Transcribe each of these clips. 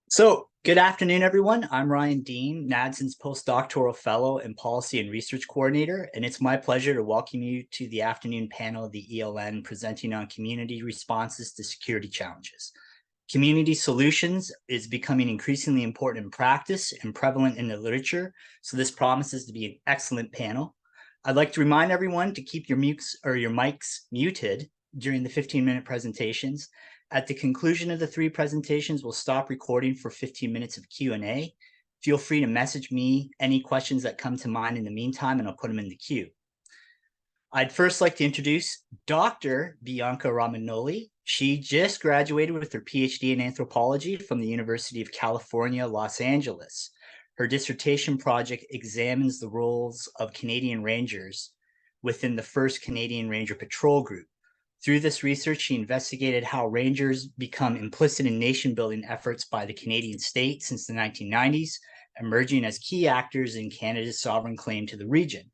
So, good afternoon, everyone. I'm Ryan Dean, NAADSN's postdoctoral fellow and policy and research coordinator, and it's my pleasure to welcome you to the afternoon panel of the ELN presenting on community responses to security challenges. Community solutions is becoming increasingly important in practice and prevalent in the literature, so this promises to be an excellent panel. I'd like to remind everyone to keep your mics muted during the 15-minute presentations. At the conclusion of the three presentations, we'll stop recording for 15 minutes of Q&A. Feel free to message me any questions that come to mind in the meantime, and I'll put them in the queue. I'd first like to introduce Dr. Bianca Romagnoli. She just graduated with her PhD in anthropology from the University of California, Los Angeles. Her dissertation project examines the roles of Canadian Rangers within the 1st Canadian Ranger Patrol Group. Through this research, she investigated how Rangers become implicit in nation-building efforts by the Canadian state since the 1990s, emerging as key actors in Canada's sovereign claim to the region.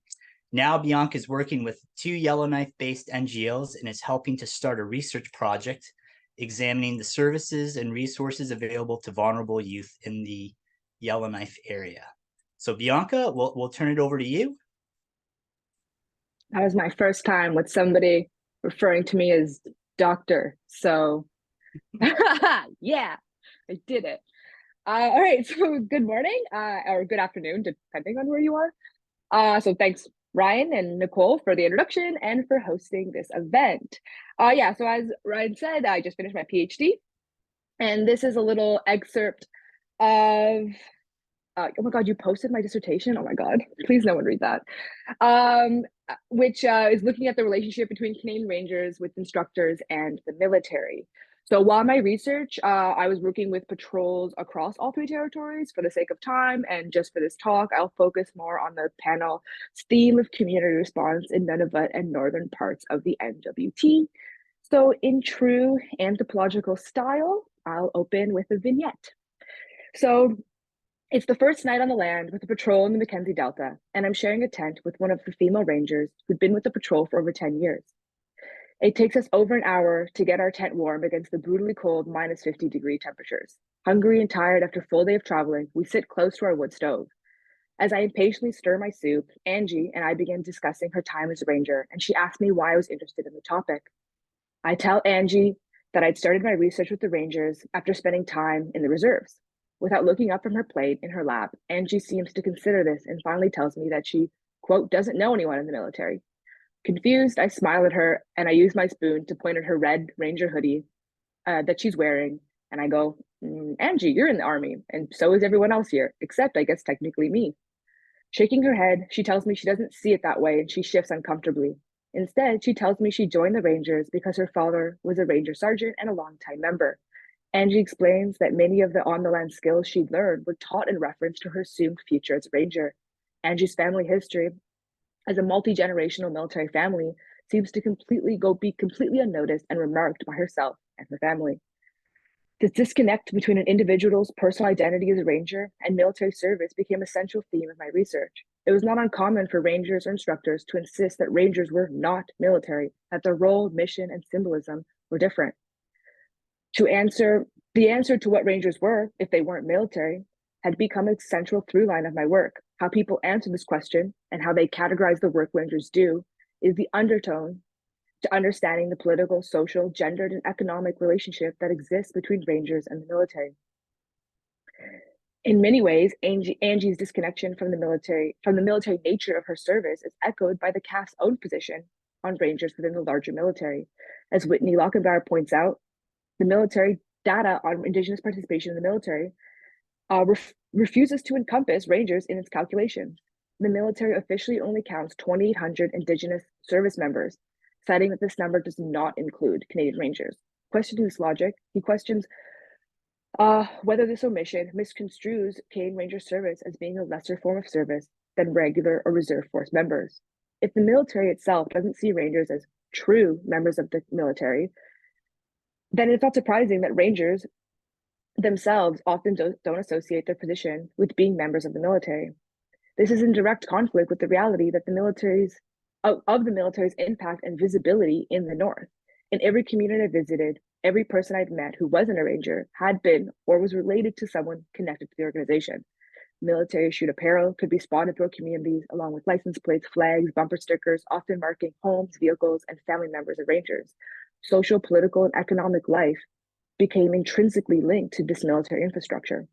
Now, Bianca is working with 2 Yellowknife-based NGOs and is helping to start a research project examining the services and resources available to vulnerable youth in the Yellowknife area. So, Bianca, we'll turn it over to you. That was my first time with somebody referring to me as doctor. So yeah, I did it. All right, so good morning or good afternoon, depending on where you are. So thanks, Ryan and Nicole, for the introduction and for hosting this event. Yeah, so as Ryan said, I just finished my PhD, and this is a little excerpt of oh my God, you posted my dissertation? Oh my God, please no one read that. Which is looking at the relationship between Canadian Rangers with instructors and the military. So while my research, I was working with patrols across all 3 territories. For the sake of time and just for this talk, I'll focus more on the panel's theme of community response in Nunavik and northern parts of the NWT. So in true anthropological style, I'll open with a vignette. So it's the first night on the land with the patrol in the Mackenzie Delta, and I'm sharing a tent with one of the female rangers who'd been with the patrol for over 10 years. It takes us over an hour to get our tent warm against the brutally cold -50-degree temperatures. Hungry and tired after a full day of traveling, we sit close to our wood stove. As I impatiently stir my soup, Angie and I begin discussing her time as a ranger, and she asked me why I was interested in the topic. I tell Angie that I'd started my research with the Rangers after spending time in the reserves. Without looking up from her plate in her lap, Angie seems to consider this and finally tells me that she, quote, doesn't know anyone in the military. Confused, I smile at her and I use my spoon to point at her red Ranger hoodie that she's wearing. And I go, Angie, you're in the Army, and so is everyone else here, except I guess technically me. Shaking her head, she tells me she doesn't see it that way and she shifts uncomfortably. Instead, she tells me she joined the Rangers because her father was a Ranger sergeant and a longtime member. Angie explains that many of the on-the-land skills she'd learned were taught in reference to her assumed future as a ranger. Angie's family history as a multi-generational military family seems to be completely unnoticed and remarked by herself and her family. This disconnect between an individual's personal identity as a ranger and military service became a central theme of my research. It was not uncommon for rangers or instructors to insist that rangers were not military, that their role, mission, and symbolism were different. The answer to what rangers were, if they weren't military, had become a central through line of my work. How people answer this question and how they categorize the work rangers do is the undertone to understanding the political, social, gendered, and economic relationship that exists between rangers and the military. In many ways, Angie's disconnection from the military nature of her service is echoed by the CAF's own position on rangers within the larger military. As Whitney Lochinvar points out, the military data on Indigenous participation in the military refuses to encompass rangers in its calculations. The military officially only counts 2,800 Indigenous service members, citing that this number does not include Canadian Rangers. Questioning this logic, he questions whether this omission misconstrues Canadian Ranger service as being a lesser form of service than regular or reserve force members. If the military itself doesn't see Rangers as true members of the military, then it's not surprising that Rangers themselves often don't associate their position with being members of the military. This is in direct conflict with the reality that the military's impact and visibility in the North. In every community I visited, every person I'd met who wasn't a ranger had been or was related to someone connected to the organization. Military issued apparel could be spotted throughout communities, along with license plates, flags, bumper stickers, often marking homes, vehicles, and family members of rangers. Social, political, and economic life became intrinsically linked to this military infrastructure.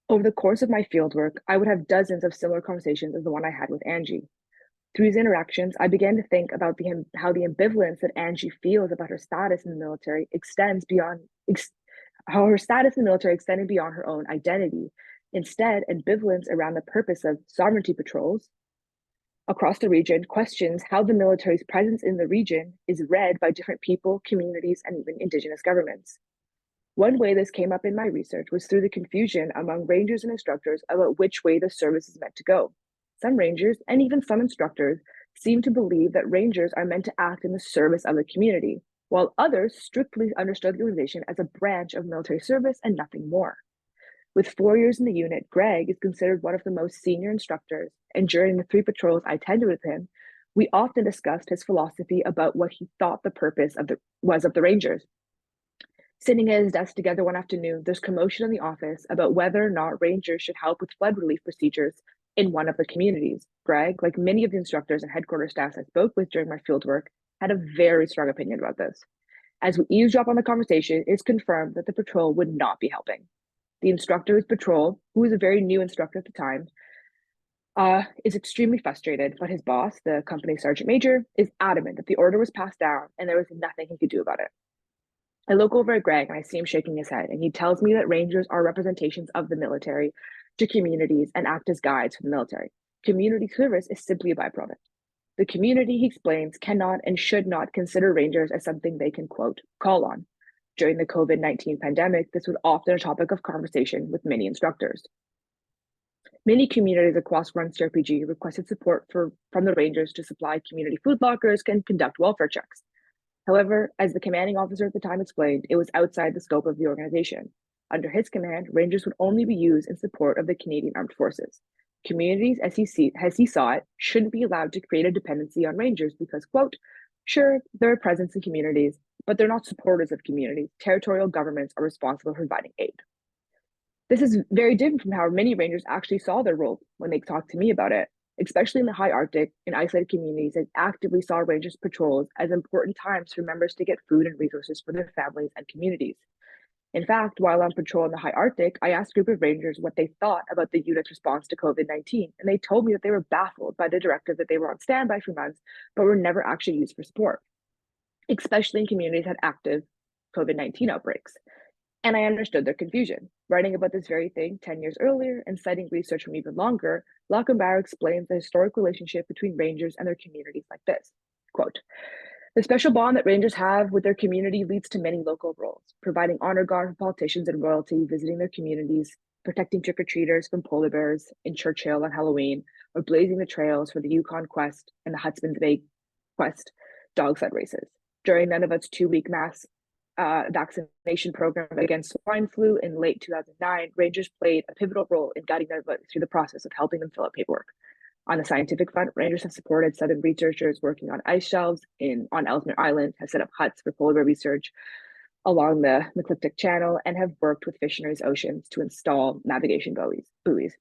Over the course of my fieldwork, I would have dozens of similar conversations as the one I had with Angie. Through these interactions, I began to think about how the ambivalence that Angie feels about her status in the military extends beyond how her status in the military extended beyond her own identity. Instead, ambivalence around the purpose of sovereignty patrols across the region questions how the military's presence in the region is read by different people, communities, and even Indigenous governments. One way this came up in my research was through the confusion among rangers and instructors about which way the service is meant to go. Some rangers, and even some instructors, seem to believe that rangers are meant to act in the service of the community, while others strictly understood the organization as a branch of military service and nothing more. With 4 years in the unit, Greg is considered one of the most senior instructors, and during the 3 patrols I attended with him, we often discussed his philosophy about what he thought the purpose was of the Rangers. Sitting at his desk together one afternoon, there's commotion in the office about whether or not Rangers should help with flood relief procedures in one of the communities. Greg, like many of the instructors and headquarters staffs I spoke with during my fieldwork, had a very strong opinion about this. As we eavesdrop on the conversation, it's confirmed that the patrol would not be helping. The instructor whose patrol, who was a very new instructor at the time, is extremely frustrated, but his boss, the company sergeant major, is adamant that the order was passed down and there was nothing he could do about it. I look over at Greg and I see him shaking his head, and he tells me that Rangers are representations of the military to communities and act as guides for the military. Community service is simply a byproduct. The community, he explains, cannot and should not consider Rangers as something they can, quote, call on. During the COVID-19 pandemic, this was often a topic of conversation with many instructors. Many communities across Run CRPG requested support from the Rangers to supply community food lockers and conduct welfare checks. However, as the commanding officer at the time explained, it was outside the scope of the organization. Under his command, Rangers would only be used in support of the Canadian Armed Forces. Communities, as he saw it, shouldn't be allowed to create a dependency on Rangers because, quote, sure, they're a presence in communities, but they're not supporters of communities. Territorial governments are responsible for providing aid. This is very different from how many Rangers actually saw their role when they talked to me about it, especially in the high Arctic and isolated communities that actively saw Rangers patrols as important times for members to get food and resources for their families and communities. In fact, while on patrol in the high Arctic, I asked a group of Rangers what they thought about the unit's response to COVID-19, and they told me that they were baffled by the directive that they were on standby for months, but were never actually used for support, especially in communities that had active COVID-19 outbreaks. And I understood their confusion. Writing about this very thing 10 years earlier and citing research from even longer, Lockenbauer explains the historic relationship between Rangers and their communities like this, quote, the special bond that Rangers have with their community leads to many local roles, providing honor guard for politicians and royalty, visiting their communities, protecting trick-or-treaters from polar bears in Churchill on Halloween, or blazing the trails for the Yukon Quest and the Hudson's Bay Quest dog sled races. During Nunavut's 2-week mass vaccination program against swine flu in late 2009, Rangers played a pivotal role in guiding Nunavut through the process of helping them fill out paperwork. On the scientific front, Rangers have supported Southern researchers working on ice shelves on Ellesmere Island, have set up huts for polar bear research along the Ecliptic Channel, and have worked with Fisheries Oceans to install navigation buoys.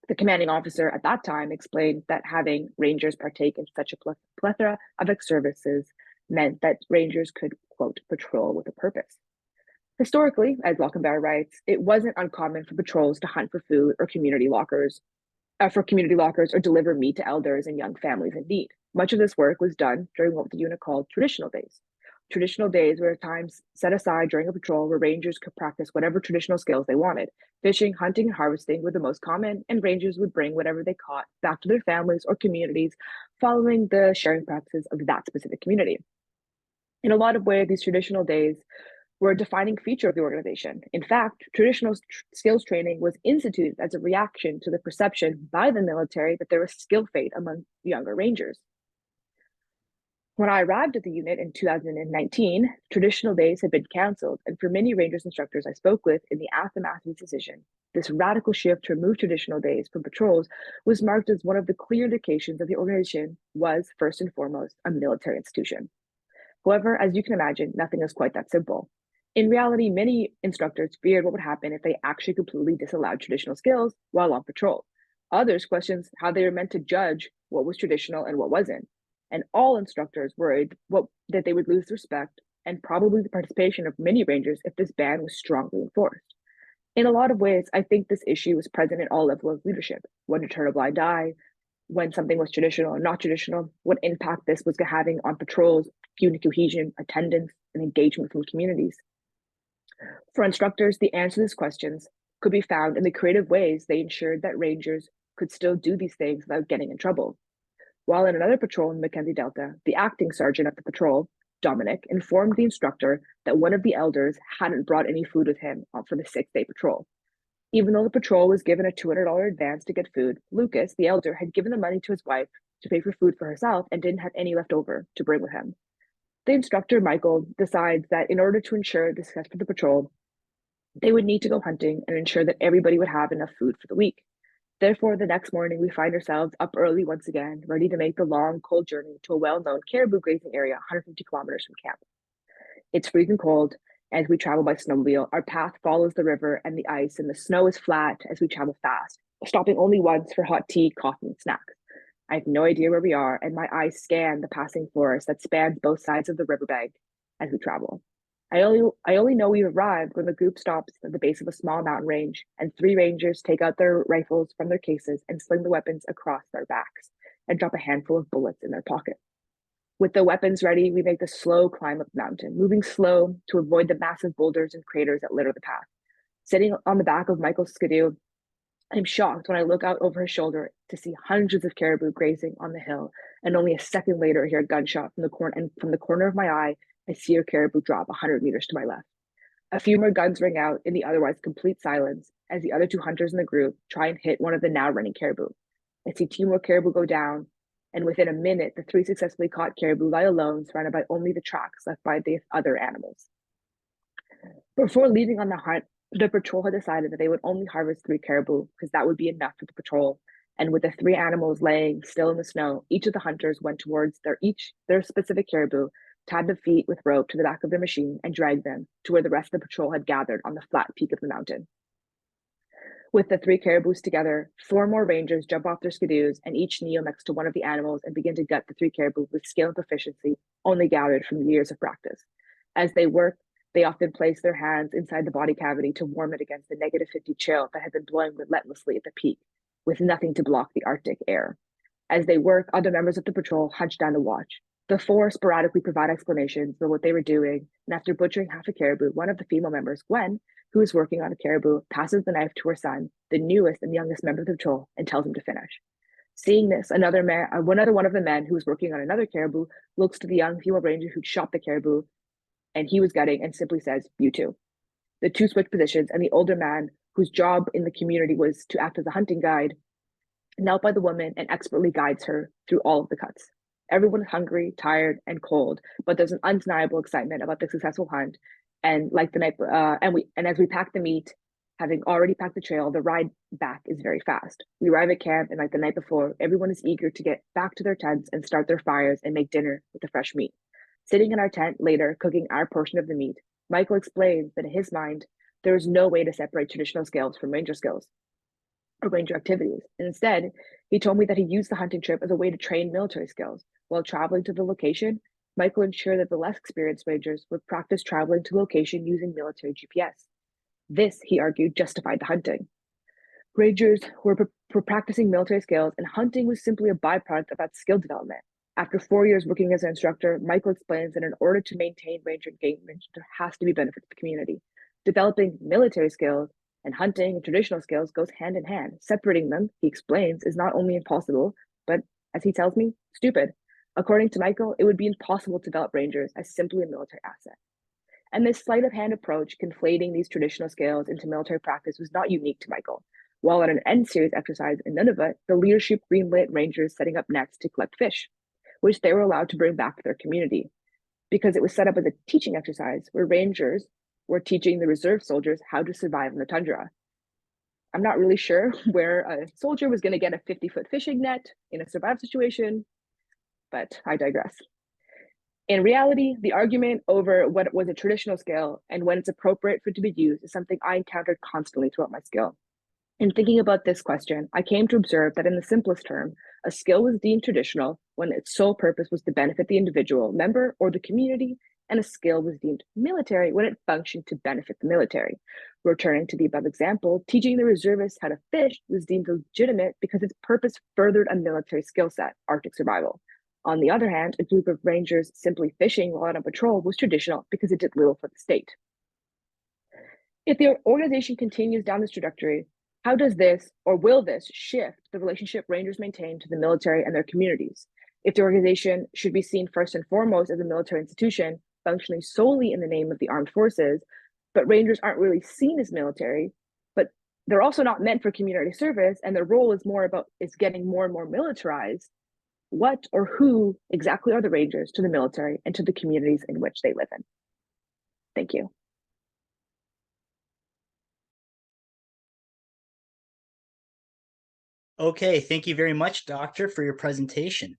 The commanding officer at that time explained that having Rangers partake in such a plethora of services meant that Rangers could, quote, patrol with a purpose. Historically, as Lockenbauer writes, it wasn't uncommon for patrols to hunt for food or community lockers or deliver meat to elders and young families in need. Much of this work was done during what the unit called traditional days. Traditional days were times set aside during a patrol where Rangers could practice whatever traditional skills they wanted. Fishing, hunting, and harvesting were the most common, and Rangers would bring whatever they caught back to their families or communities following the sharing practices of that specific community. In a lot of ways, these traditional days were a defining feature of the organization. In fact, traditional skills training was instituted as a reaction to the perception by the military that there was skill fade among younger Rangers. When I arrived at the unit in 2019, traditional days had been canceled, and for many Rangers instructors I spoke with in the aftermath of this decision, this radical shift to remove traditional days from patrols was marked as one of the clear indications that the organization was, first and foremost, a military institution. However, as you can imagine, nothing is quite that simple. In reality, many instructors feared what would happen if they actually completely disallowed traditional skills while on patrol. Others questioned how they were meant to judge what was traditional and what wasn't. And all instructors worried that they would lose respect and probably the participation of many rangers if this ban was strongly enforced. In a lot of ways, I think this issue was present at all levels of leadership. When to turn a blind eye, when something was traditional or not traditional, what impact this was having on patrols, unit cohesion, attendance, and engagement from communities. For instructors, the answer to these questions could be found in the creative ways they ensured that rangers could still do these things without getting in trouble. While in another patrol in the Mackenzie Delta, the acting sergeant of the patrol, Dominic, informed the instructor that one of the elders hadn't brought any food with him for the 6-day patrol. Even though the patrol was given a $200 advance to get food, Lucas, the elder, had given the money to his wife to pay for food for herself and didn't have any left over to bring with him. The instructor, Michael, decides that in order to ensure the success for the patrol, they would need to go hunting and ensure that everybody would have enough food for the week. Therefore, the next morning, we find ourselves up early once again, ready to make the long, cold journey to a well-known caribou grazing area 150 kilometers from camp. It's freezing cold. As we travel by snowmobile, our path follows the river and the ice, and the snow is flat as we travel fast, stopping only once for hot tea, coffee, and snacks. I have no idea where we are, and my eyes scan the passing forest that spans both sides of the riverbank as we travel. I only know we've arrived when the group stops at the base of a small mountain range, and 3 rangers take out their rifles from their cases and sling the weapons across their backs and drop a handful of bullets in their pocket. With the weapons ready, we make the slow climb up the mountain, moving slow to avoid the massive boulders and craters that litter the path. Sitting on the back of Michael's skidoo, I'm shocked when I look out over his shoulder to see hundreds of caribou grazing on the hill, and only a second later I hear a gunshot from the corner, and from the corner of my eye, I see a caribou drop 100 meters to my left. A few more guns ring out in the otherwise complete silence as the other 2 hunters in the group try and hit one of the now running caribou. I see 2 more caribou go down, and within a minute, the 3 successfully caught caribou lie alone, surrounded by only the tracks left by the other animals. Before leaving on the hunt, the patrol had decided that they would only harvest 3 caribou because that would be enough for the patrol. And with the 3 animals laying still in the snow, each of the hunters went towards their specific caribou, tied the feet with rope to the back of their machine, and dragged them to where the rest of the patrol had gathered on the flat peak of the mountain. With the 3 caribous together, 4 more rangers jump off their skidoos and each kneel next to one of the animals and begin to gut the 3 caribou with skill and proficiency only gathered from years of practice. As they work, they often place their hands inside the body cavity to warm it against the -50 chill that had been blowing relentlessly at the peak, with nothing to block the Arctic air. As they work, other members of the patrol hunch down to watch. The 4 sporadically provide explanations for what they were doing, and after butchering half a caribou, one of the female members, Gwen, who is working on a caribou, passes the knife to her son, the newest and youngest member of the patrol, and tells him to finish. Seeing this, one of the men who was working on another caribou looks to the young female ranger who'd shot the caribou, and he was gutting, and simply says, "You too." The 2 switch positions, and the older man, whose job in the community was to act as a hunting guide, knelt by the woman and expertly guides her through all of the cuts. Everyone is hungry, tired, and cold, but there's an undeniable excitement about the successful hunt. And like the night, and as we pack the meat, having already packed the trail, the ride back is very fast. We arrive at camp, and like the night before, everyone is eager to get back to their tents and start their fires and make dinner with the fresh meat. Sitting in our tent later, cooking our portion of the meat, Michael explains that in his mind, there is no way to separate traditional skills from ranger skills or ranger activities. And instead, he told me that he used the hunting trip as a way to train military skills. While traveling to the location, Michael ensured that the less experienced rangers would practice traveling to the location using military GPS. This, he argued, justified the hunting. Rangers were practicing military skills, and hunting was simply a byproduct of that skill development. After 4 years working as an instructor, Michael explains that in order to maintain ranger engagement, there has to be benefit to the community. Developing military skills and hunting and traditional skills goes hand in hand. Separating them, he explains, is not only impossible, but, as he tells me, stupid. According to Michael, it would be impossible to develop rangers as simply a military asset. And this sleight of hand approach, conflating these traditional skills into military practice, was not unique to Michael. While at an end series exercise in Nunavik, the leadership greenlit rangers setting up nets to collect fish, which they were allowed to bring back to their community, because it was set up as a teaching exercise where rangers were teaching the reserve soldiers how to survive in the tundra. I'm not really sure where a soldier was going to get a 50-foot fishing net in a survival situation, but I digress. In reality, the argument over what was a traditional skill and when it's appropriate for it to be used is something I encountered constantly throughout my skill. In thinking about this question, I came to observe that in the simplest term, a skill was deemed traditional when its sole purpose was to benefit the individual member or the community, and a skill was deemed military when it functioned to benefit the military. Returning to the above example, teaching the reservists how to fish was deemed legitimate because its purpose furthered a military skill set, Arctic survival. On the other hand, a group of rangers simply fishing while on patrol was traditional because it did little for the state. If the organization continues down this trajectory, how does this, or will this, shift the relationship rangers maintain to the military and their communities? If the organization should be seen first and foremost as a military institution, functioning solely in the name of the armed forces, but rangers aren't really seen as military, but they're also not meant for community service, and their role is getting more and more militarized, what or who exactly are the rangers to the military and to the communities in which they live in? Thank you. Okay, thank you very much, Doctor, for your presentation.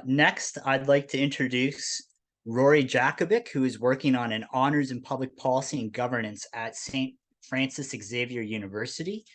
Next, I'd like to introduce Rory Jakubec, who is working on an honors in public policy and governance at St. Francis Xavier University.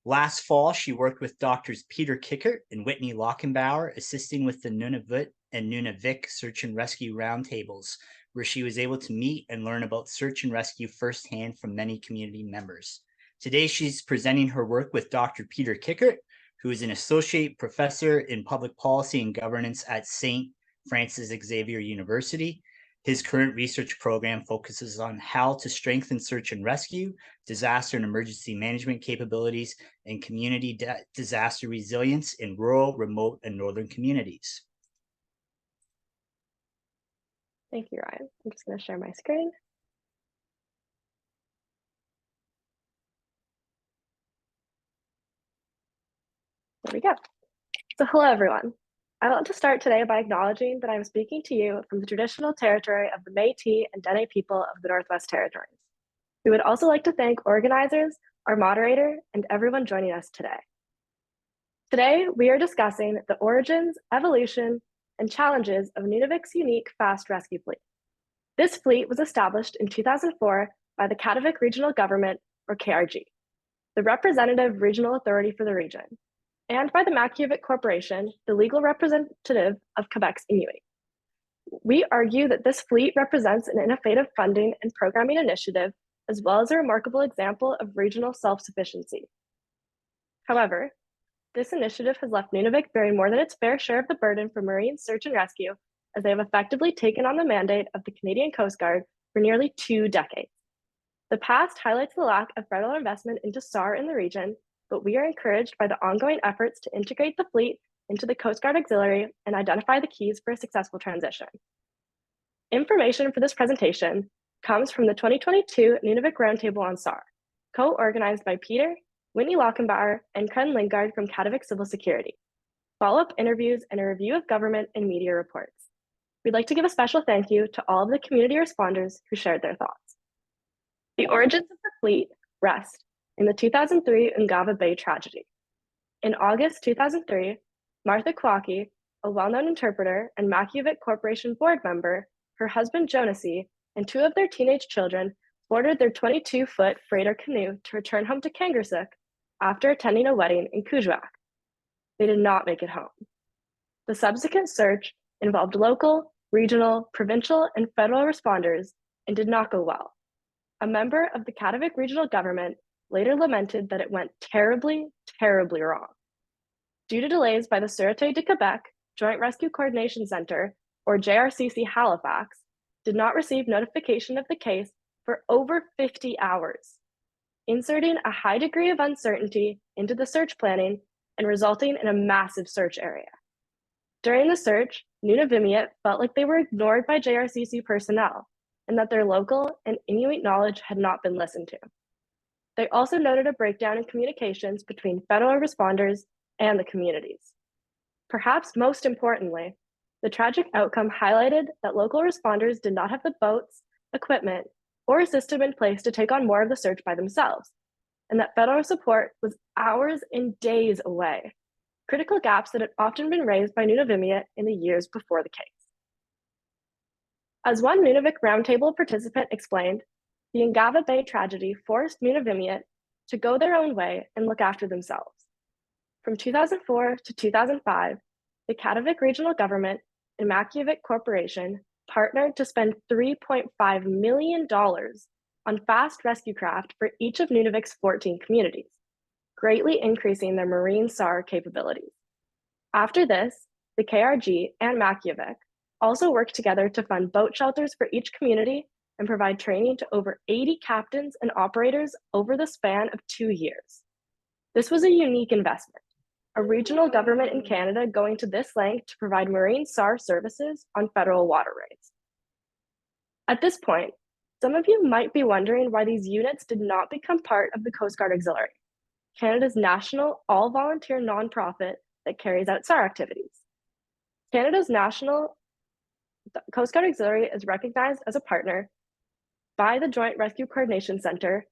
Last fall, she worked with Doctors Peter Kikkert and Whitney Lockenbauer, assisting with the Nunavut and Nunavik search and rescue roundtables, where she was able to meet and learn about search and rescue firsthand from many community members. Today, she's presenting her work with Dr. Peter Kikkert, who is an associate professor in public policy and governance at St. Francis Xavier University. His current research program focuses on how to strengthen search and rescue, disaster and emergency management capabilities, and community disaster resilience in rural, remote, and northern communities. Thank you, Ryan. I'm just going to share my screen. There we go. So hello, everyone. I want to start today by acknowledging that I'm speaking to you from the traditional territory of the Métis and Dene people of the Northwest Territories. We would also like to thank organizers, our moderator, and everyone joining us today. Today, we are discussing the origins, evolution, and challenges of Nunavik's unique fast rescue fleet. This fleet was established in 2004 by the Kikkert Regional Government, or KRG, the representative regional authority for the region, and by the Jakubec Corporation, the legal representative of Quebec's Inuit. We argue that this fleet represents an innovative funding and programming initiative, as well as a remarkable example of regional self-sufficiency. However, this initiative has left Nunavik bearing more than its fair share of the burden for marine search and rescue, as they have effectively taken on the mandate of the Canadian Coast Guard for nearly 2 decades. The past highlights the lack of federal investment into SAR in the region, but we are encouraged by the ongoing efforts to integrate the fleet into the Coast Guard Auxiliary and identify the keys for a successful transition. Information for this presentation comes from the 2022 Nunavik Roundtable on SAR, co-organized by Peter, Whitney Lockenbauer, and Ken Lingard from Kikkert Civil Security, follow-up interviews, and a review of government and media reports. We'd like to give a special thank you to all of the community responders who shared their thoughts. The origins of the fleet rest in the 2003 Ungava Bay tragedy. In August 2003, Martha Kwaki, a well-known interpreter and Jakubec Corporation board member, her husband Jonasie, and 2 of their teenage children boarded their 22-foot freighter canoe to return home to Kangersuk after attending a wedding in Kuujjuaq. They did not make it home. The subsequent search involved local, regional, provincial, and federal responders and did not go well. A member of the Kikkert Regional Government later lamented that it went terribly, terribly wrong. Due to delays by the Sûreté de Québec Joint Rescue Coordination Center, or JRCC Halifax, did not receive notification of the case for over 50 hours, inserting a high degree of uncertainty into the search planning and resulting in a massive search area. During the search, Nunavimmiut felt like they were ignored by JRCC personnel and that their local and Inuit knowledge had not been listened to. They also noted a breakdown in communications between federal responders and the communities. Perhaps most importantly, the tragic outcome highlighted that local responders did not have the boats, equipment, or a system in place to take on more of the search by themselves, and that federal support was hours and days away, critical gaps that had often been raised by Nunavimmiut in the years before the case. As one Nunavik Roundtable participant explained, the Ungava Bay tragedy forced Nunavimiut to go their own way and look after themselves. From 2004 to 2005, the Kikkert Regional Government and Makiyavik Corporation partnered to spend $3.5 million on fast rescue craft for each of Nunavik's 14 communities, greatly increasing their marine SAR capabilities. After this, the KRG and Makiyavik also worked together to fund boat shelters for each community and provide training to over 80 captains and operators over the span of 2 years. This was a unique investment, a regional government in Canada going to this length to provide marine SAR services on federal waterways. At this point, some of you might be wondering why these units did not become part of the Coast Guard Auxiliary, Canada's national all-volunteer nonprofit that carries out SAR activities. Canada's national Coast Guard Auxiliary is recognized as a partner by the Joint Rescue Coordination Center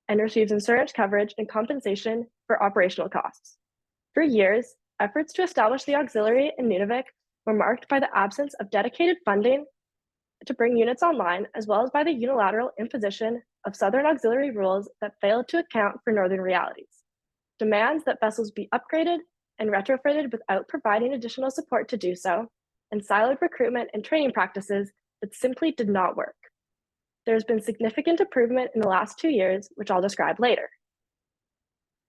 and receives insurance coverage and compensation for operational costs. For years, efforts to establish the auxiliary in Nunavik were marked by the absence of dedicated funding to bring units online, as well as by the unilateral imposition of Southern Auxiliary rules that failed to account for Northern realities. Demands that vessels be upgraded and retrofitted without providing additional support to do so, and siloed recruitment and training practices that simply did not work. There has been significant improvement in the last 2 years, which I'll describe later.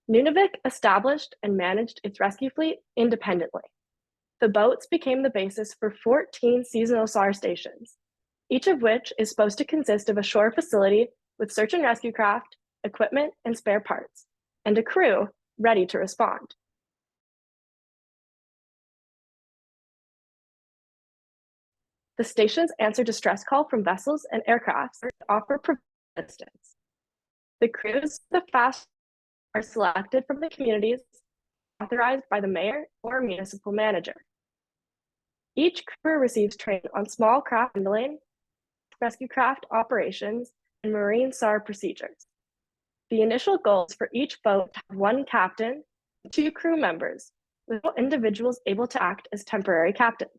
Nunavik established and managed its rescue fleet independently. The boats became the basis for 14 seasonal SAR stations, each of which is supposed to consist of a shore facility with search and rescue craft, equipment, and spare parts, and a crew ready to respond. The stations answer distress call from vessels and aircrafts to offer assistance. The crews of the fast are selected from the communities authorized by the mayor or municipal manager. Each crew receives training on small craft handling, rescue craft operations, and marine SAR procedures. The initial goals for each boat have 1 captain and 2 crew members, with individuals able to act as temporary captains.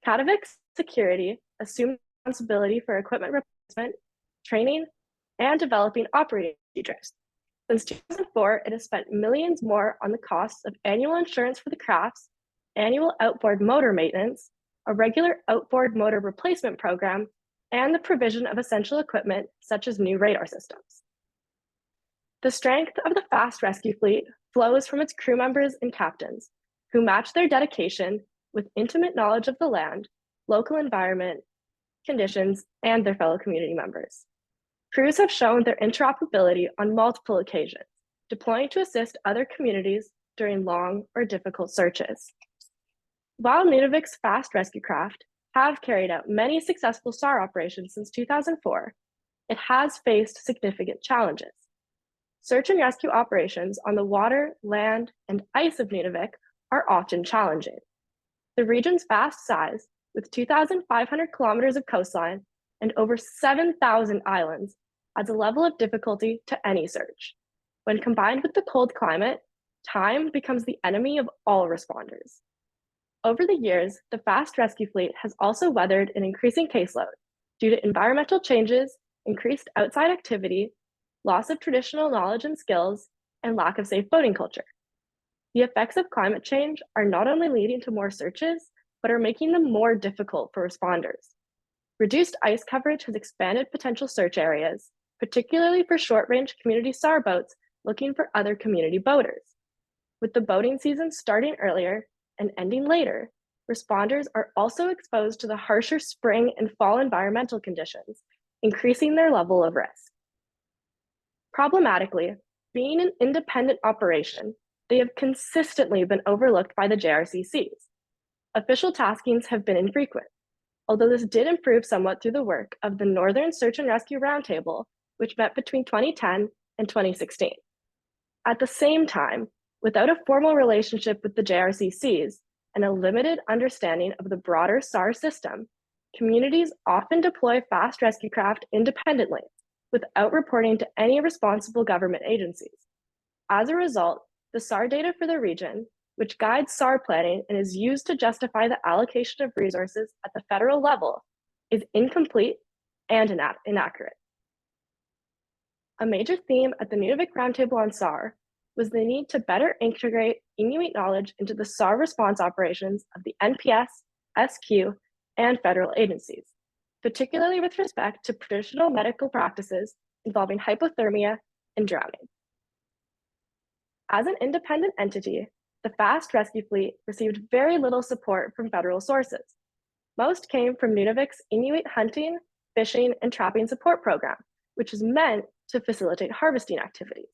Kikkert Security assumed responsibility for equipment replacement, training, and developing operating procedures. Since 2004, it has spent millions more on the costs of annual insurance for the crafts, annual outboard motor maintenance, a regular outboard motor replacement program, and the provision of essential equipment such as new radar systems. The strength of the fast rescue fleet flows from its crew members and captains, who match their dedication with intimate knowledge of the land, local environment, conditions, and their fellow community members. Crews have shown their interoperability on multiple occasions, deploying to assist other communities during long or difficult searches. While Nunavik's fast rescue craft have carried out many successful SAR operations since 2004, it has faced significant challenges. Search and rescue operations on the water, land, and ice of Nunavik are often challenging. The region's vast size, with 2,500 kilometers of coastline and over 7,000 islands, adds a level of difficulty to any search. When combined with the cold climate, time becomes the enemy of all responders. Over the years, the fast rescue fleet has also weathered an increasing caseload due to environmental changes, increased outside activity, loss of traditional knowledge and skills, and lack of safe boating culture. The effects of climate change are not only leading to more searches, but are making them more difficult for responders. Reduced ice coverage has expanded potential search areas, particularly for short-range community SAR boats looking for other community boaters. With the boating season starting earlier and ending later, responders are also exposed to the harsher spring and fall environmental conditions, increasing their level of risk. Problematically, being an independent operation, they have consistently been overlooked by the JRCCs. Official taskings have been infrequent, although this did improve somewhat through the work of the Northern Search and Rescue Roundtable, which met between 2010 and 2016. At the same time, without a formal relationship with the JRCCs and a limited understanding of the broader SAR system, communities often deploy fast rescue craft independently without reporting to any responsible government agencies. As a result, the SAR data for the region, which guides SAR planning and is used to justify the allocation of resources at the federal level, is incomplete and inaccurate. A major theme at the Nunavik Roundtable on SAR was the need to better integrate Inuit knowledge into the SAR response operations of the NPS, SQ, and federal agencies, particularly with respect to traditional medical practices involving hypothermia and drowning. As an independent entity, the Fast Rescue Fleet received very little support from federal sources. Most came from Nunavik's Inuit hunting, fishing, and trapping support program, which is meant to facilitate harvesting activities.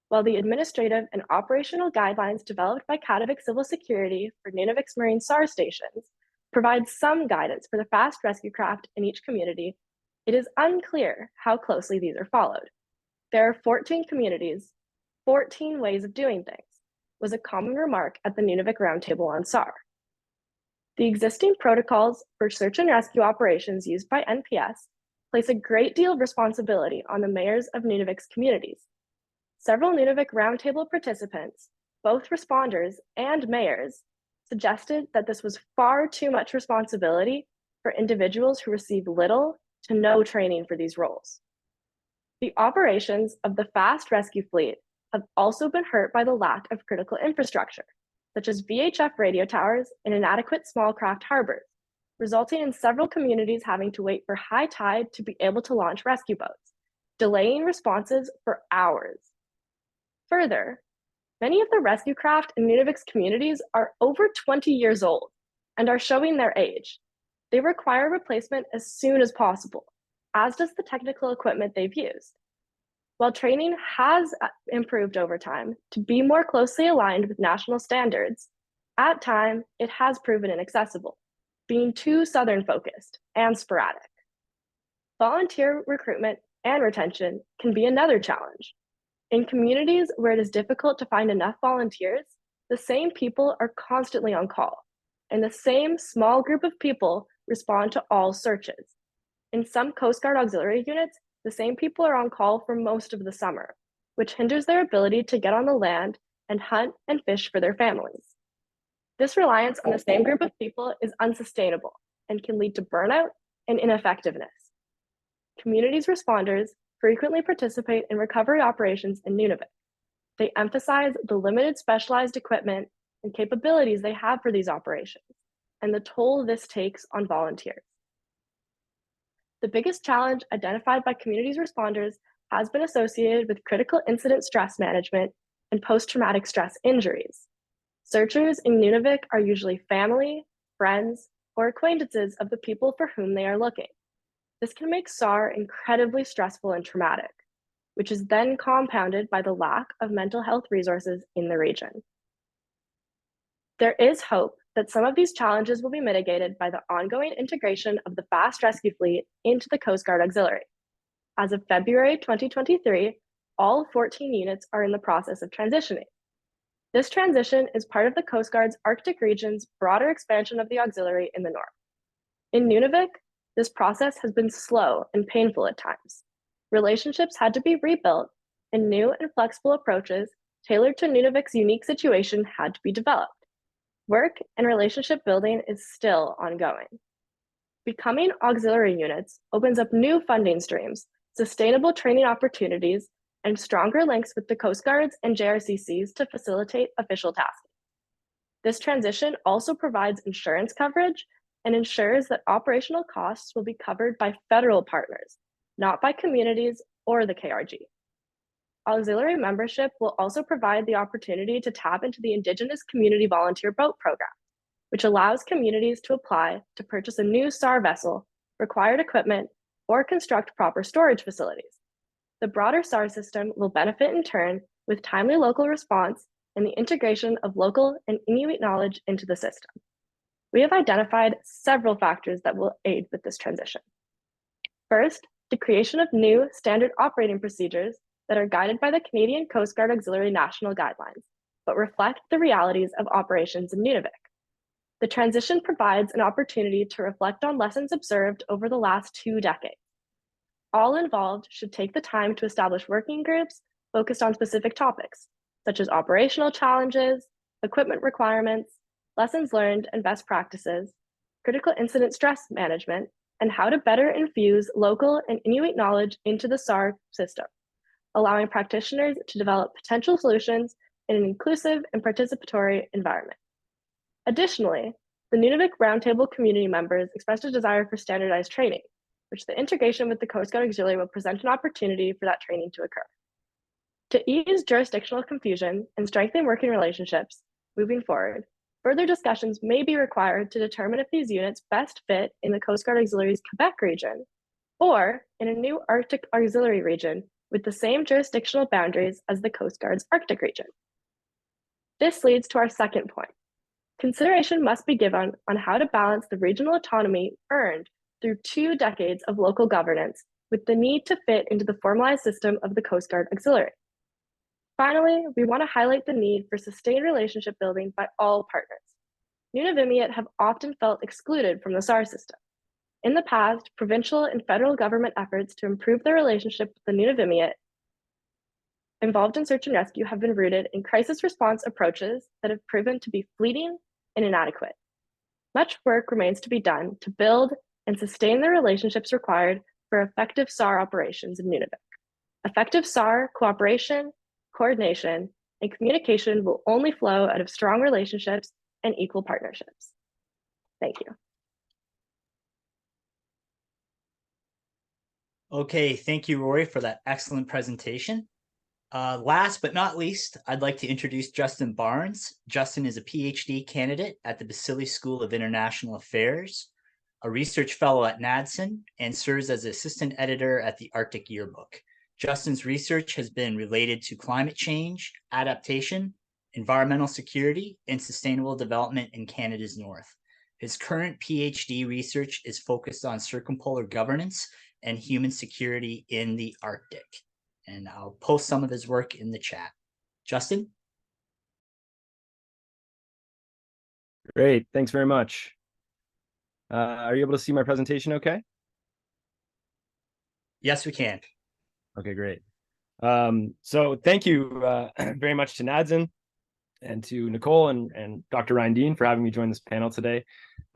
While the administrative and operational guidelines developed by Kativik Civil Security for Nunavik's Marine SAR stations provide some guidance for the fast rescue craft in each community, it is unclear how closely these are followed. There are 14 communities, 14 ways of doing things, was a common remark at the Nunavik Roundtable on SAR. The existing protocols for search and rescue operations used by NPS place a great deal of responsibility on the mayors of Nunavik's communities. Several Nunavik Roundtable participants, both responders and mayors, suggested that this was far too much responsibility for individuals who receive little to no training for these roles. The operations of the Fast Rescue Fleet have also been hurt by the lack of critical infrastructure, such as VHF radio towers and inadequate small craft harbors, resulting in several communities having to wait for high tide to be able to launch rescue boats, delaying responses for hours. Further, many of the rescue craft in Nunavik's communities are over 20 years old and are showing their age. They require replacement as soon as possible, as does the technical equipment they've used. While training has improved over time to be more closely aligned with national standards, at times it has proven inaccessible, being too Southern focused and sporadic. Volunteer recruitment and retention can be another challenge. In communities where it is difficult to find enough volunteers, the same people are constantly on call, and the same small group of people respond to all searches. In some Coast Guard auxiliary units, the same people are on call for most of the summer, which hinders their ability to get on the land and hunt and fish for their families. This reliance on the same group of people is unsustainable and can lead to burnout and ineffectiveness. Communities responders frequently participate in recovery operations in Nunavik. They emphasize the limited specialized equipment and capabilities they have for these operations and the toll this takes on volunteers. The biggest challenge identified by communities responders has been associated with critical incident stress management and post-traumatic stress injuries. Searchers in Nunavik are usually family, friends, or acquaintances of the people for whom they are looking. This can make SAR incredibly stressful and traumatic, which is then compounded by the lack of mental health resources in the region. There is hope that some of these challenges will be mitigated by the ongoing integration of the Fast Rescue Fleet into the Coast Guard Auxiliary. As of February 2023, all 14 units are in the process of transitioning. This transition is part of the Coast Guard's Arctic region's broader expansion of the auxiliary in the north. In Nunavik, this process has been slow and painful at times. Relationships had to be rebuilt, and new and flexible approaches tailored to Nunavik's unique situation had to be developed. Work and relationship building is still ongoing. Becoming auxiliary units opens up new funding streams, sustainable training opportunities, and stronger links with the Coast Guards and JRCCs to facilitate official tasking. This transition also provides insurance coverage and ensures that operational costs will be covered by federal partners, not by communities or the KRG. Auxiliary membership will also provide the opportunity to tap into the Indigenous Community Volunteer Boat Program, which allows communities to apply to purchase a new SAR vessel, required equipment, or construct proper storage facilities. The broader SAR system will benefit in turn with timely local response and the integration of local and Inuit knowledge into the system. We have identified several factors that will aid with this transition. First, the creation of new standard operating procedures that are guided by the Canadian Coast Guard Auxiliary National Guidelines, but reflect the realities of operations in Nunavik. The transition provides an opportunity to reflect on lessons observed over the last 2 decades. All involved should take the time to establish working groups focused on specific topics, such as operational challenges, equipment requirements, lessons learned and best practices, critical incident stress management, and how to better infuse local and Inuit knowledge into the SAR system, allowing practitioners to develop potential solutions in an inclusive and participatory environment. Additionally, the Nunavik Roundtable community members expressed a desire for standardized training, which the integration with the Coast Guard Auxiliary will present an opportunity for that training to occur. To ease jurisdictional confusion and strengthen working relationships moving forward, further discussions may be required to determine if these units best fit in the Coast Guard Auxiliary's Quebec region or in a new Arctic Auxiliary region with the same jurisdictional boundaries as the Coast Guard's Arctic region. This leads to our second point. Consideration must be given on how to balance the regional autonomy earned through 2 decades of local governance with the need to fit into the formalized system of the Coast Guard Auxiliary. Finally, we want to highlight the need for sustained relationship building by all partners. Nunavimmiut have often felt excluded from the SAR system. In the past, provincial and federal government efforts to improve their relationship with the Nunavimmiut involved in search and rescue have been rooted in crisis response approaches that have proven to be fleeting and inadequate. Much work remains to be done to build and sustain the relationships required for effective SAR operations in Nunavik. Effective SAR cooperation, coordination, and communication will only flow out of strong relationships and equal partnerships. Thank you. Okay, thank you, Rory, for that excellent presentation. Last but not least, I'd like to introduce Justin Barnes. Justin is a PhD candidate at the Basili School of International Affairs, a research fellow at NAADSN, and serves as assistant editor at the Arctic Yearbook. Justin's research has been related to climate change, adaptation, environmental security, and sustainable development in Canada's north. His current PhD research is focused on circumpolar governance and human security in the Arctic. And I'll post some of his work in the chat. Justin? Great, thanks very much. Are you able to see my presentation okay? Yes, we can. Okay, great. So thank you very much to NAADSN and to Nicole and Dr. Ryan Dean for having me join this panel today.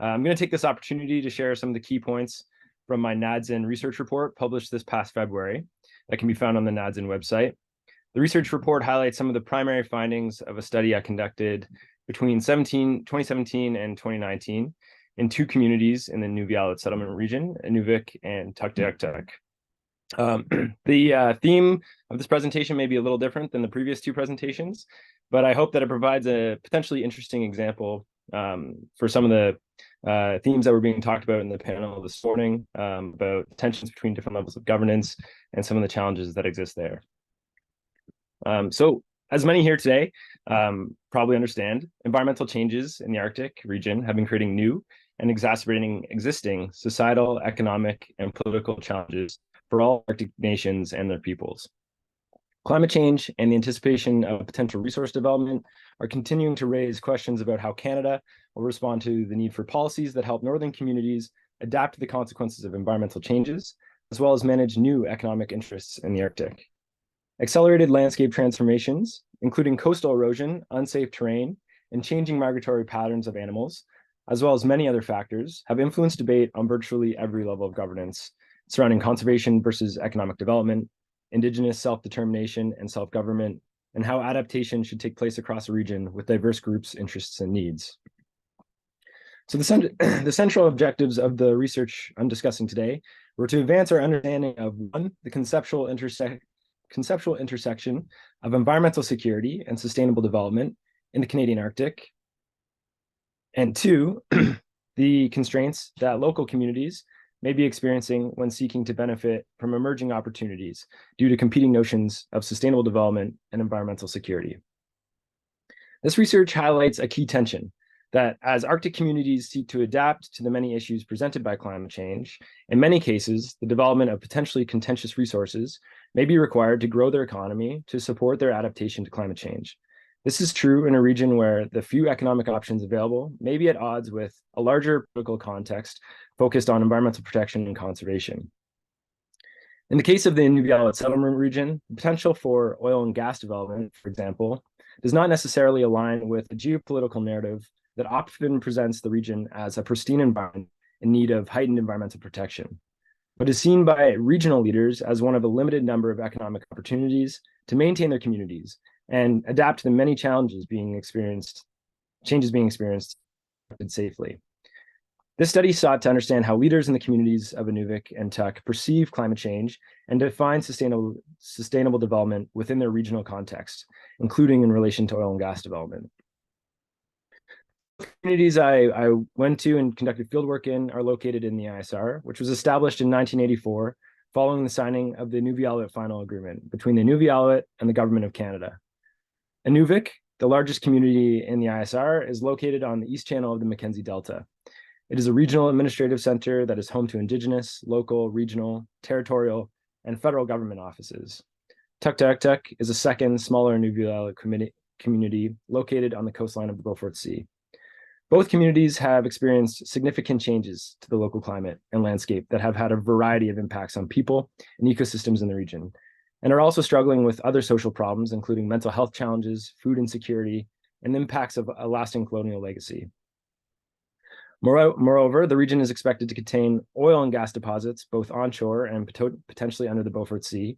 I'm going to take this opportunity to share some of the key points from my NAADSN research report published this past February that can be found on the NAADSN website. The research report highlights some of the primary findings of a study I conducted between 2017 and 2019 in 2 communities in the Nunavik settlement region, Nunavik and Tuktoyaktuk. The theme of this presentation may be a little different than the previous 2 presentations, but I hope that it provides a potentially interesting example for some of the themes that were being talked about in the panel this morning about tensions between different levels of governance and some of the challenges that exist there. So as many here today probably understand, environmental changes in the Arctic region have been creating new and exacerbating existing societal, economic, and political challenges for all Arctic nations and their peoples. Climate change and the anticipation of potential resource development are continuing to raise questions about how Canada will respond to the need for policies that help northern communities adapt to the consequences of environmental changes, as well as manage new economic interests in the Arctic. Accelerated landscape transformations, including coastal erosion, unsafe terrain, and changing migratory patterns of animals, as well as many other factors, have influenced debate on virtually every level of governance surrounding conservation versus economic development, Indigenous self-determination and self-government, and how adaptation should take place across a region with diverse groups, interests, and needs. So the central objectives of the research I'm discussing today were to advance our understanding of 1, the conceptual intersection of environmental security and sustainable development in the Canadian Arctic, and 2, the constraints that local communities may be experiencing when seeking to benefit from emerging opportunities due to competing notions of sustainable development and environmental security. This research highlights a key tension that as Arctic communities seek to adapt to the many issues presented by climate change, in many cases, the development of potentially contentious resources may be required to grow their economy to support their adaptation to climate change. This is true in a region where the few economic options available may be at odds with a larger political context focused on environmental protection and conservation. In the case of the Nunavik settlement region, the potential for oil and gas development, for example, does not necessarily align with the geopolitical narrative that often presents the region as a pristine environment in need of heightened environmental protection, but is seen by regional leaders as one of a limited number of economic opportunities to maintain their communities and adapt to the many changes being experienced safely. This study sought to understand how leaders in the communities of Nunavik and Tuk perceive climate change and define sustainable development within their regional context, including in relation to oil and gas development. Communities I went to and conducted fieldwork in are located in the ISR, which was established in 1984 following the signing of the Nunavik Final Agreement between the Nunavik and the Government of Canada. Nunavik, the largest community in the ISR, is located on the east channel of the Mackenzie Delta. It is a regional administrative center that is home to Indigenous, local, regional, territorial, and federal government offices. Tuktoyaktuk is a second, smaller Nunavik community located on the coastline of the Beaufort Sea. Both communities have experienced significant changes to the local climate and landscape that have had a variety of impacts on people and ecosystems in the region, and are also struggling with other social problems, including mental health challenges, food insecurity, and the impacts of a lasting colonial legacy. Moreover, the region is expected to contain oil and gas deposits, both onshore and potentially under the Beaufort Sea.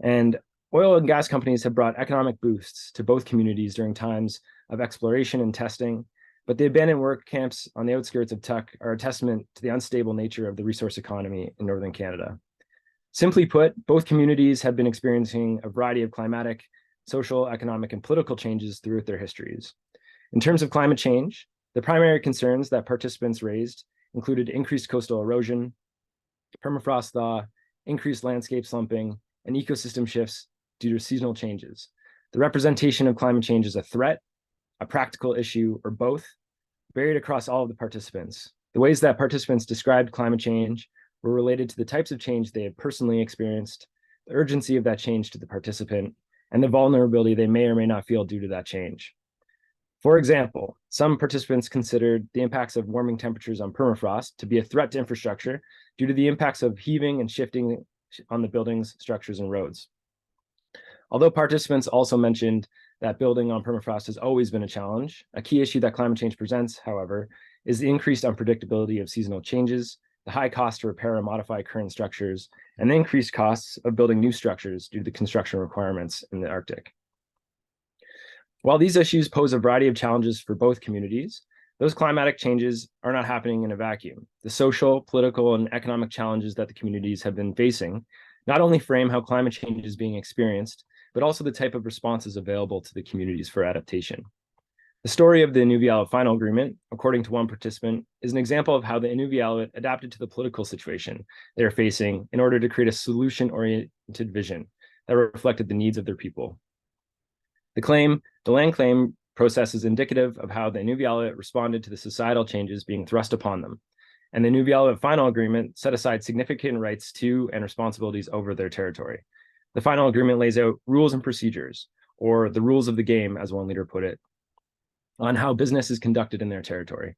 And oil and gas companies have brought economic boosts to both communities during times of exploration and testing, but the abandoned work camps on the outskirts of Tuk are a testament to the unstable nature of the resource economy in northern Canada. Simply put, both communities have been experiencing a variety of climatic, social, economic, and political changes throughout their histories. In terms of climate change, the primary concerns that participants raised included increased coastal erosion, permafrost thaw, increased landscape slumping, and ecosystem shifts due to seasonal changes. The representation of climate change as a threat, a practical issue, or both varied across all of the participants. The ways that participants described climate change were related to the types of change they had personally experienced, the urgency of that change to the participant, and the vulnerability they may or may not feel due to that change. For example, some participants considered the impacts of warming temperatures on permafrost to be a threat to infrastructure due to the impacts of heaving and shifting on the buildings, structures, and roads. Although participants also mentioned that building on permafrost has always been a challenge, a key issue that climate change presents, however, is the increased unpredictability of seasonal changes, the high cost to repair and modify current structures, and the increased costs of building new structures due to the construction requirements in the Arctic. While these issues pose a variety of challenges for both communities, those climatic changes are not happening in a vacuum. The social, political, and economic challenges that the communities have been facing not only frame how climate change is being experienced, but also the type of responses available to the communities for adaptation. The story of the Nunavik Final Agreement, according to one participant, is an example of how the Nunavik adapted to the political situation they are facing in order to create a solution-oriented vision that reflected the needs of their people. The land claim process is indicative of how the Nunavik responded to the societal changes being thrust upon them, and the Nunavik Final Agreement set aside significant rights to and responsibilities over their territory. The Final Agreement lays out rules and procedures, or the rules of the game, as one leader put it, on how business is conducted in their territory.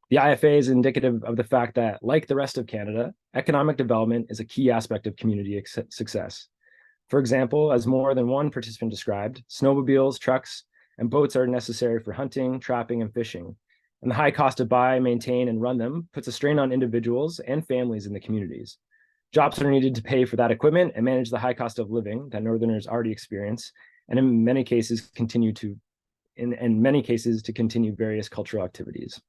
The IFA is indicative of the fact that, like the rest of Canada, economic development is a key aspect of community success. For example, as more than one participant described, snowmobiles, trucks, and boats are necessary for hunting, trapping, and fishing, and the high cost to buy, maintain, and run them puts a strain on individuals and families in the communities. Jobs are needed to pay for that equipment and manage the high cost of living that Northerners already experience, and in many cases to continue various cultural activities.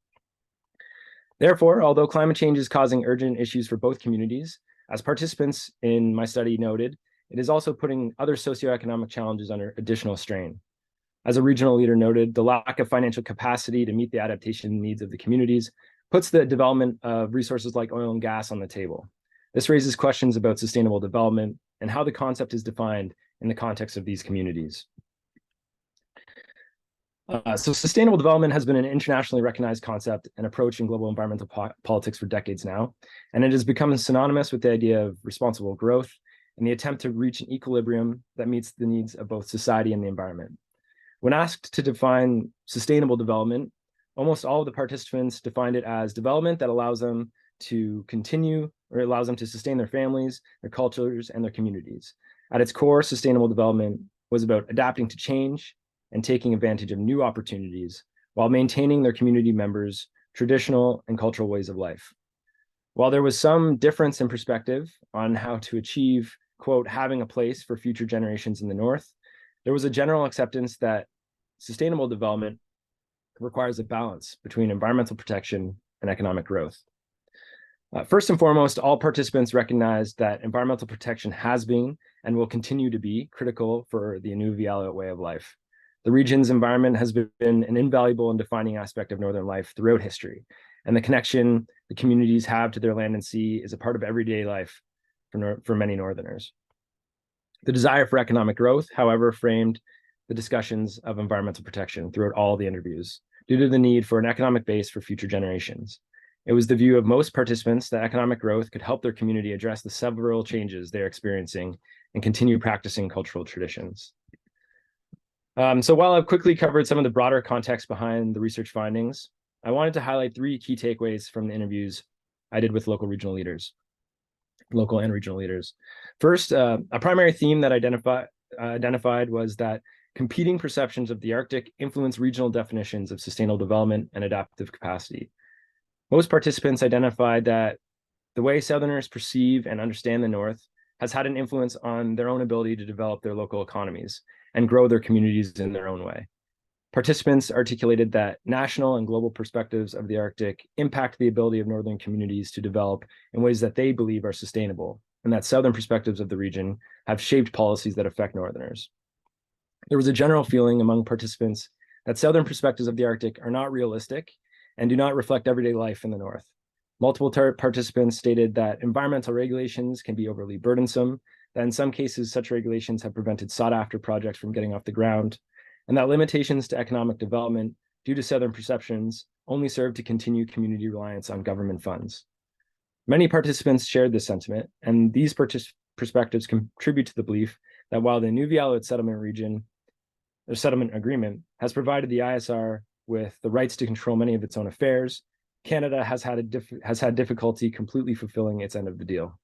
Therefore, although climate change is causing urgent issues for both communities, as participants in my study noted, it is also putting other socioeconomic challenges under additional strain. As a regional leader noted, the lack of financial capacity to meet the adaptation needs of the communities puts the development of resources like oil and gas on the table. This raises questions about sustainable development and how the concept is defined in the context of these communities. So sustainable development has been an internationally recognized concept and approach in global environmental politics for decades now, and it has become synonymous with the idea of responsible growth and the attempt to reach an equilibrium that meets the needs of both society and the environment. When asked to define sustainable development, almost all of the participants defined it as development that allows them to continue or allows them to sustain their families, their cultures, and their communities. At its core, sustainable development was about adapting to change and taking advantage of new opportunities while maintaining their community members' traditional and cultural ways of life. While there was some difference in perspective on how to achieve, quote, having a place for future generations in the North, there was a general acceptance that sustainable development requires a balance between environmental protection and economic growth. First and foremost, all participants recognized that environmental protection has been and will continue to be critical for the Inuvialuit way of life. The region's environment has been an invaluable and defining aspect of Northern life throughout history, and the connection the communities have to their land and sea is a part of everyday life for many Northerners. The desire for economic growth, however, framed the discussions of environmental protection throughout all the interviews due to the need for an economic base for future generations. It was the view of most participants that economic growth could help their community address the several changes they're experiencing and continue practicing cultural traditions. So while I've quickly covered some of the broader context behind the research findings, I wanted to highlight 3 key takeaways from the interviews I did with local and regional leaders. First, a primary theme that identified was that competing perceptions of the Arctic influence regional definitions of sustainable development and adaptive capacity. Most participants identified that the way Southerners perceive and understand the North has had an influence on their own ability to develop their local economies and grow their communities in their own way. Participants articulated that national and global perspectives of the Arctic impact the ability of Northern communities to develop in ways that they believe are sustainable, and that Southern perspectives of the region have shaped policies that affect Northerners. There was a general feeling among participants that Southern perspectives of the Arctic are not realistic and do not reflect everyday life in the North. Multiple participants stated that environmental regulations can be overly burdensome, that in some cases such regulations have prevented sought-after projects from getting off the ground, and that limitations to economic development due to Southern perceptions only serve to continue community reliance on government funds. Many participants shared this sentiment, and these perspectives contribute to the belief that while the Inuvialuit settlement agreement has provided the ISR with the rights to control many of its own affairs, Canada has had difficulty completely fulfilling its end of the deal.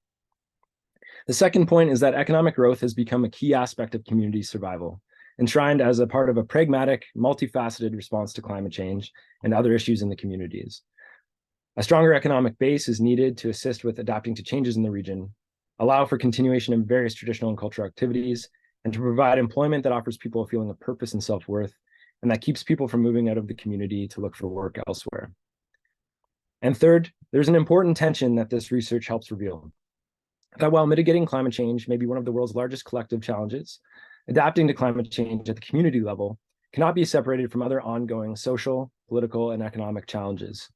The second point is that economic growth has become a key aspect of community survival, enshrined as a part of a pragmatic, multifaceted response to climate change and other issues in the communities. A stronger economic base is needed to assist with adapting to changes in the region, allow for continuation of various traditional and cultural activities, and to provide employment that offers people a feeling of purpose and self-worth, and that keeps people from moving out of the community to look for work elsewhere. And third, there's an important tension that this research helps reveal. That while mitigating climate change may be one of the world's largest collective challenges, adapting to climate change at the community level cannot be separated from other ongoing social, political, and economic challenges.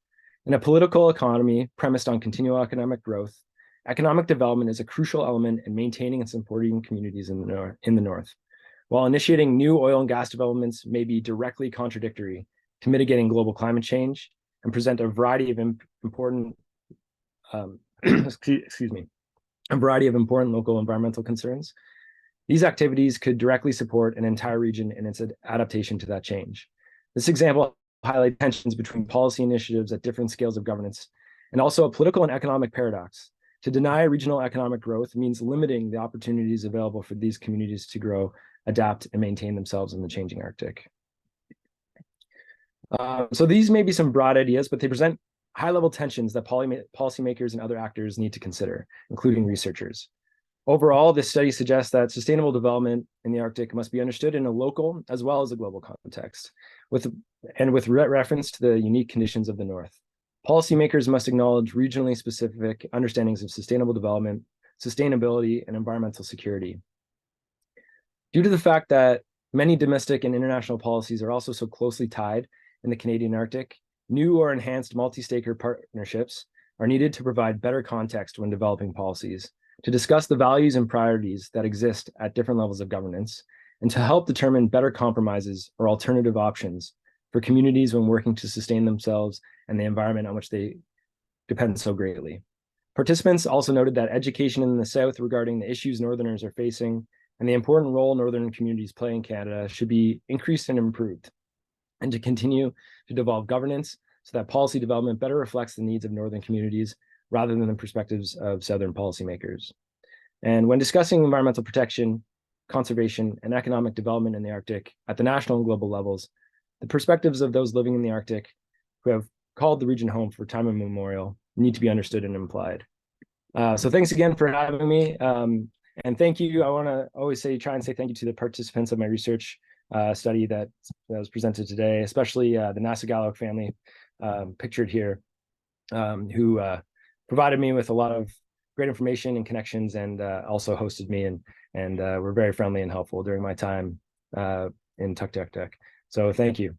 In a political economy premised on continual economic growth, economic development is a crucial element in maintaining and supporting communities in the North. While initiating new oil and gas developments may be directly contradictory to mitigating global climate change and present a variety of important local environmental concerns, these activities could directly support an entire region in its adaptation to that change. This example highlights tensions between policy initiatives at different scales of governance, and also a political and economic paradox. To deny regional economic growth means limiting the opportunities available for these communities to grow, adapt, and maintain themselves in the changing Arctic. So these may be some broad ideas, but they present high-level tensions that policymakers and other actors need to consider, including researchers. Overall, this study suggests that sustainable development in the Arctic must be understood in a local as well as a global context, with reference to the unique conditions of the North. Policymakers must acknowledge regionally specific understandings of sustainable development, sustainability, and environmental security. Due to the fact that many domestic and international policies are also so closely tied in the Canadian Arctic, new or enhanced multi-stakeholder partnerships are needed to provide better context when developing policies, to discuss the values and priorities that exist at different levels of governance, and to help determine better compromises or alternative options for communities when working to sustain themselves and the environment on which they depend so greatly. Participants also noted that education in the South regarding the issues Northerners are facing and the important role Northern communities play in Canada should be increased and improved, and to continue to devolve governance so that policy development better reflects the needs of Northern communities rather than the perspectives of Southern policymakers. And when discussing environmental protection, conservation, and economic development in the Arctic at the national and global levels, the perspectives of those living in the Arctic who have called the region home for time immemorial need to be understood and implied. So thanks again for having me. And thank you. I want to always try and say thank you to the participants of my research study that was presented today, especially the Nasagalok family pictured here, who provided me with a lot of great information and connections, and also hosted me and were very friendly and helpful during my time in Tuktoyaktuk. So thank you.